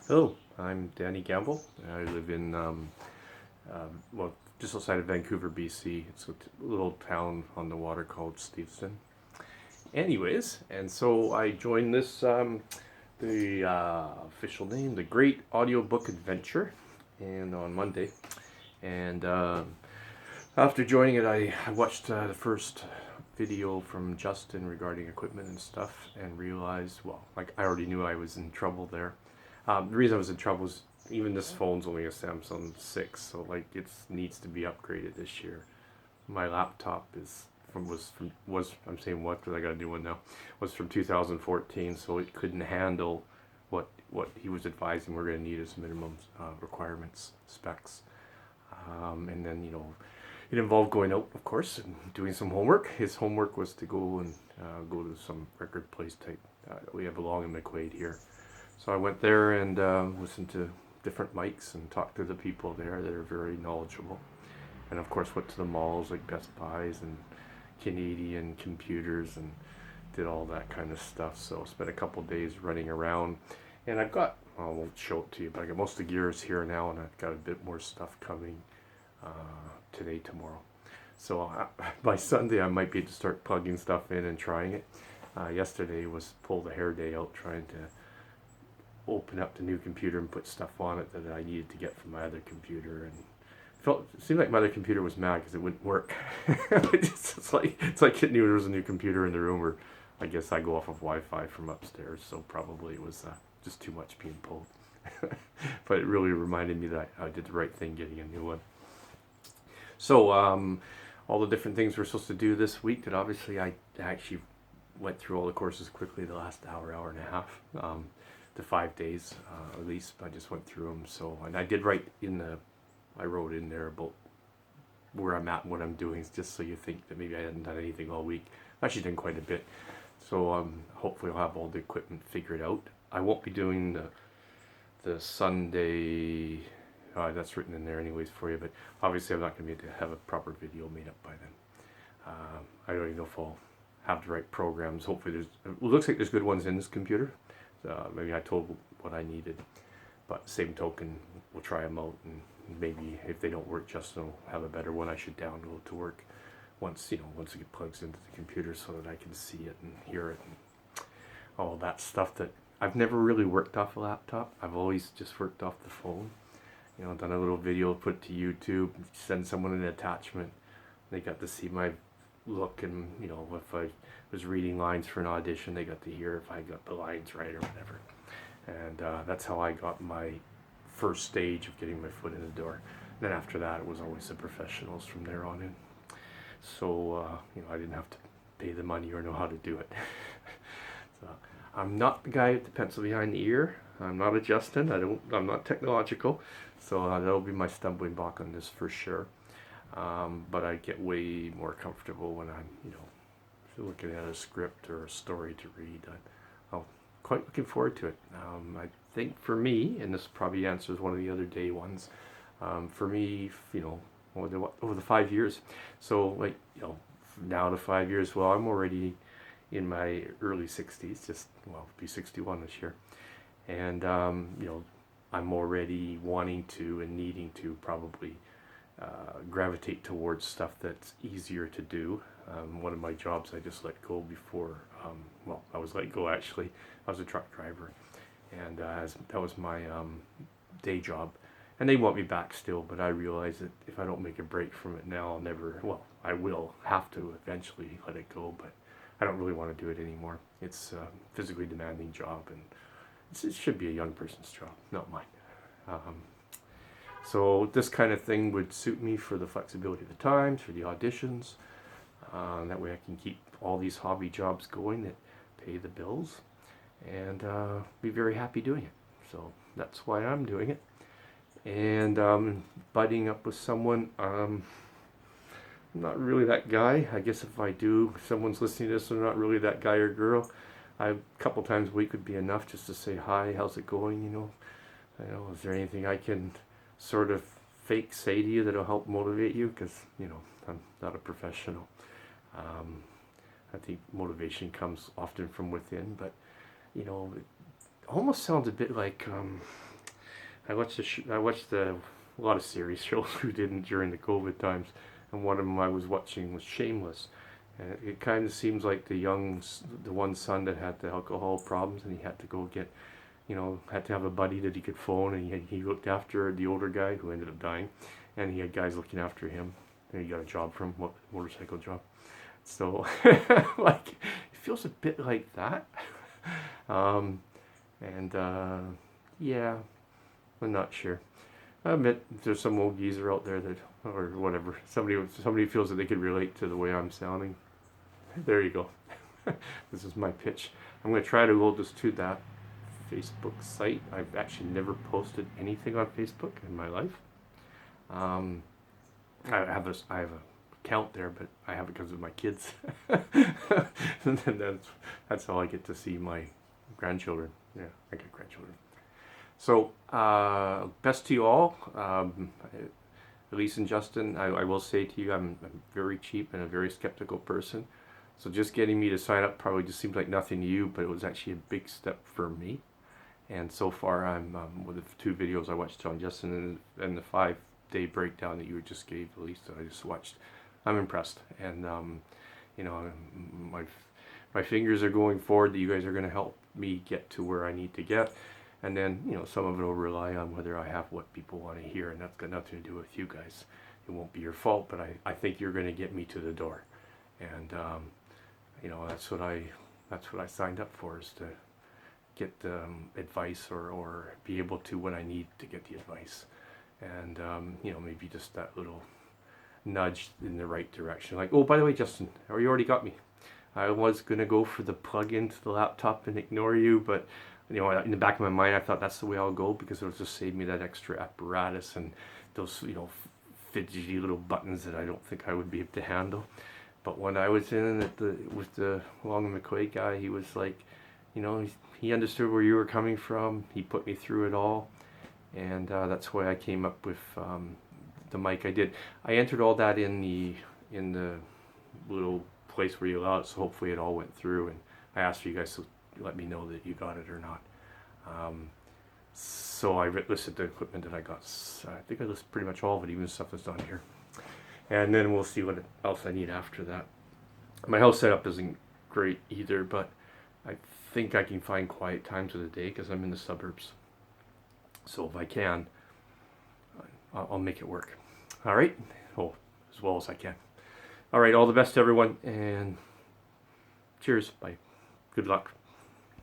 Hello, I'm Danny Gamble. I live in, just outside of Vancouver, BC. It's a little town on the water called Steveston. Anyways, and so I joined this, the official name, the Great Audiobook Adventure, and on Monday. And after joining it, I watched the first video from Justin regarding equipment and stuff and realized, well, like I already knew I was in trouble there. The reason I was in trouble is even this phone's only a Samsung 6, so like it needs to be upgraded this year. My laptop was I'm saying what because I got a new one now, was from 2014, so it couldn't handle what he was advising we're going to need as minimum requirements specs. And then it involved going out, of course, and doing some homework. His homework was to go and go to some record place type we have along in McQuaid here. So I went there and listened to different mics and talked to the people there that are very knowledgeable. And of course went to the malls like Best Buys and Canadian Computers and did all that kind of stuff. So spent a couple days running around, and I won't show it to you, but I got most of the gears here now, and I've got a bit more stuff coming today, tomorrow. So by Sunday I might be able to start plugging stuff in and trying it. Yesterday was pull the hair day out trying to open up the new computer and put stuff on it that I needed to get from my other computer, and it seemed like my other computer was mad because it wouldn't work. it's like it knew there was a new computer in the room, or I guess I go off of Wi-Fi from upstairs, so probably it was just too much being pulled. But it really reminded me that I did the right thing getting a new one. So all the different things we're supposed to do this week that obviously I actually went through all the courses quickly the last hour and a half. The 5 days at least. I just went through them. So, and I did write I wrote in there about where I'm at and what I'm doing, just so you think that maybe I hadn't done anything all week. I've actually done quite a bit. So hopefully I'll have all the equipment figured out. I won't be doing the Sunday. That's written in there anyways for you, but obviously I'm not going to be able to have a proper video made up by then. I don't even know if I'll have the right programs. Hopefully it looks like there's good ones in this computer. Maybe I told what I needed, but same token, we'll try them out, and maybe if they don't work, Justin will have a better one I should download to work once it plugs into the computer so that I can see it and hear it and all that stuff that I've never really worked off a laptop. I've always just worked off the phone. Done a little video, put it to YouTube, send someone an attachment. They got to see my look, and if I was reading lines for an audition, they got to hear if I got the lines right or whatever. And that's how I got my first stage of getting my foot in the door. And then after that, it was always the professionals from there on in. So I didn't have to pay the money or know how to do it. So I'm not the guy with the pencil behind the ear. I'm not a Justin. I'm not technological. So that'll be my stumbling block on this for sure. But I get way more comfortable when I'm, looking at a script or a story to read. I'm quite looking forward to it. I think for me, and this probably answers one of the other day ones, for me, over the 5 years. So now to 5 years, well, I'm already in my early 60s, be 61 this year. And, I'm already wanting to and needing to probably gravitate towards stuff that's easier to do. One of my jobs I just let go before, I was let go actually. I was a truck driver, and that was my day job. And they want me back still, but I realize that if I don't make a break from it now, I will have to eventually let it go, but I don't really want to do it anymore. It's a physically demanding job, and it should be a young person's job, not mine. So this kind of thing would suit me for the flexibility of the times, for the auditions. That way I can keep all these hobby jobs going that pay the bills, and be very happy doing it. So that's why I'm doing it. And budding up with someone, I'm not really that guy. I guess if someone's listening to this, they're not really that guy or girl. A couple times a week would be enough just to say hi, how's it going, is there anything I can sort of fake say to you that'll help motivate you? Because I'm not a professional. I think motivation comes often from within, but it almost sounds a bit like I watched a lot of series shows we did during the COVID times, and one of them I was watching was Shameless. And it kind of seems like the one son that had the alcohol problems, and he had to go get, had to have a buddy that he could phone, and he looked after the older guy who ended up dying, and he had guys looking after him, and he got a job from motorcycle job. So, like, it feels a bit like that. Um, and yeah, I'm not sure. I admit there's some old geezer out there that, or whatever, somebody feels that they could relate to the way I'm sounding. There you go. This is my pitch. I'm going to try to load this to that Facebook site. I've actually never posted anything on Facebook in my life. I have a account there, but I have it because of my kids. And then that's how I get to see my grandchildren. Yeah, I get grandchildren. So, best to you all. Elise and Justin, I will say to you, I'm very cheap and a very skeptical person. So just getting me to sign up probably just seems like nothing to you, but it was actually a big step for me. And so far, I'm with the 2 videos I watched on Justin and the 5-day breakdown that you just gave, Elise, that I just watched. I'm impressed, and my fingers are going forward that you guys are going to help me get to where I need to get. And then, some of it will rely on whether I have what people want to hear, and that's got nothing to do with you guys. It won't be your fault, but I think you're going to get me to the door. And, that's what I signed up for, is to get advice or be able to when I need to get the advice. And, maybe just that little nudge in the right direction. Like, oh, by the way, Justin, you already got me. I was going to go for the plug into the laptop and ignore you, but in the back of my mind, I thought that's the way I'll go, because it'll just save me that extra apparatus and those, fidgety little buttons that I don't think I would be able to handle. But when I was in with the Long and McQuaid guy, he was like, he understood where you were coming from. He put me through it all, and that's why I came up with the mic I did. I entered all that in the little place where you allow it, so hopefully it all went through. And I asked for you guys to let me know that you got it or not. So I listed the equipment that I got. I think I listed pretty much all of it, even the stuff that's on here. And then we'll see what else I need after that. My house setup isn't great either, but I think I can find quiet times of the day because I'm in the suburbs. So if I can, I'll make it work. All right? Oh, as well as I can. All right, all the best to everyone, and cheers. Bye. Good luck.